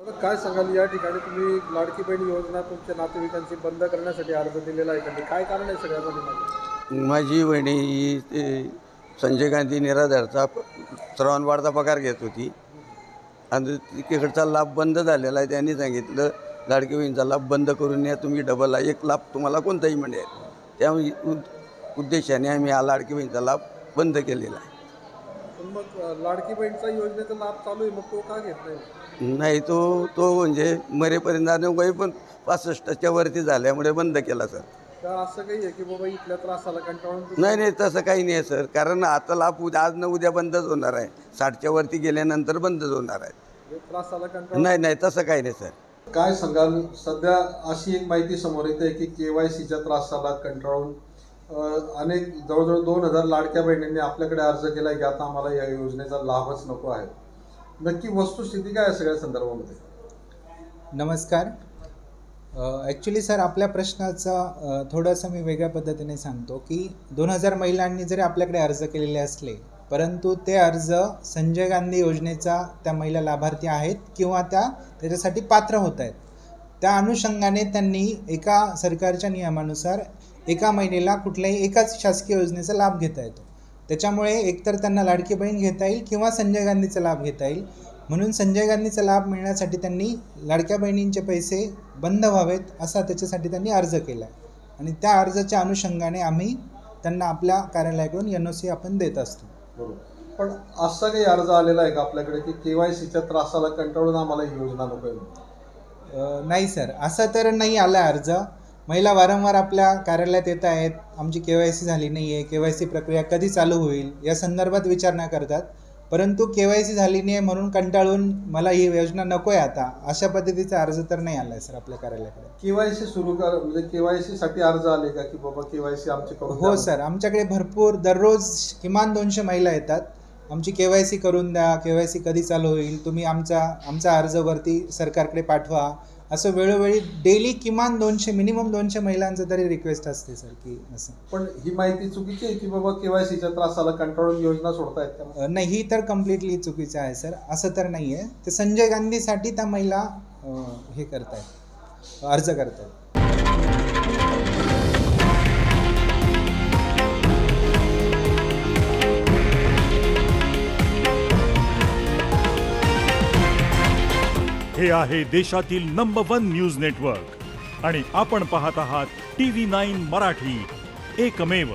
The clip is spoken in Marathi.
आता काय सांगाल, या ठिकाणी तुम्ही लाडकी बहीण योजना तुमच्या नातेवाईकांची बंद करण्यासाठी अर्ज दिलेला आहे का? काय कारण आहे सगळ्या पाठीमागे? माझी वहिनी ही ते संजय गांधी निराधारचा श्रावणवाडचा पगार घेत होती आणि तिकडचा लाभ बंद झालेला आहे. त्यांनी सांगितलं लाडकी बहिणीचा लाभ बंद करून या, तुम्ही डबल एक लाभ तुम्हाला कोणताही मिळेल. त्या उद्देशाने आम्ही हा लाडकी बहिणीचा लाभ बंद केलेला आहे. पण मग लाडकी बहीणचा योजनेचा लाभ चालू आहे, मग तो का घेत नाही? नाही तो म्हणजे मरेपर्यंत आणि पण 65च्या वरती झाल्यामुळे बंद केला सर. का असं काही आहे की बाबा इथल्या त्रासाला कंटाळून नाही तसं काही नाही आहे सर, कारण आता लाभ आज न उद्या बंदच होणार आहे. 60च्या वरती गेल्यानंतर बंदच होणार आहे. त्रासाला कंटाळून? नाही तसं काही नाही सर. काय सांगाल, सध्या अशी एक माहिती समोर येते की KYCच्या त्रासाला कंटाळून अनेक जवळजवळ 2000 लाडक्या बहिणींनी आपल्याकडे अर्ज केला की आता आम्हाला या योजनेचा लाभच नको आहे. नक्की वस्तुस्थिती काय आहे सगळ्या संदर्भामध्ये? नमस्कार. ॲक्च्युली सर, आपल्या प्रश्नाचा थोडंसं मी वेगळ्या पद्धतीने सांगतो की 2000 महिलांनी जरी आपल्याकडे अर्ज केलेले असले, परंतु ते अर्ज संजय गांधी योजनेचा त्या महिला लाभार्थी आहेत किंवा त्याच्यासाठी पात्र होत आहेत. त्या अनुषंगाने त्यांनी एका सरकारच्या नियमानुसार एका महिलेला कुठल्याही एकाच शासकीय योजनेचा लाभ घेता येतो. त्याच्यामुळे एकतर त्यांना लाडकी बहीण घेता येईल किंवा संजय गांधीचा लाभ घेता येईल. म्हणून संजय गांधीचा लाभ मिळण्यासाठी त्यांनी लाडक्या बहिणींचे पैसे बंद व्हावेत असा त्याच्यासाठी त्यांनी अर्ज केला आहे. आणि त्या अर्जाच्या अनुषंगाने आम्ही त्यांना आपल्या कार्यालयाकडून NOC आपण देत असतो. बरोबर. पण असा काही अर्ज आलेला आहे का आपल्याकडे की KYCच्या त्रासाला कंटाळून आम्हाला ही योजना नको आहे? नाही सर, असं तर नाही आला अर्ज. महिला वारंवार आपल्या कार्यालयात येत आहेत, आमची KYC झाली नाही आहे, KYC प्रक्रिया कधी चालू होईल या संदर्भात विचारणा करतात. परंतु KYC झाली नाही आहे म्हणून कंटाळून मला ही योजना नको आहे आता, अशा पद्धतीचा अर्ज तर नाही आला आहे सर आपल्या कार्यालयाकडे. KYC सुरू कर म्हणजे KYC साठी अर्ज आले का की बाबा KYC आमची करून हो द्या? सर, आमच्याकडे भरपूर दररोज किमान 200 महिला येतात. आमची KYC करून द्या, KYC कधी चालू होईल, तुम्ही आमचा अर्ज वरती सरकारकडे पाठवा, असं वेळोवेळी डेली किमान 200 मिनिमम 200 महिलांचं तरी रिक्वेस्ट असते सर की असं. पण ही माहिती चुकीची आहे की बाबा KYCच्या त्रासाला कंटाळून योजना सोडतायत का? नाही, ही तर कम्प्लिटली चुकीचं आहे सर. असं तर नाही आहे. ते संजय गांधीसाठी त्या महिला हे करतायत, अर्ज करतायत. हे आहे देशातील नंबर 1 न्यूज नेटवर्क आणि आपण पाहत आहात TV9 मराठी, एकमेव.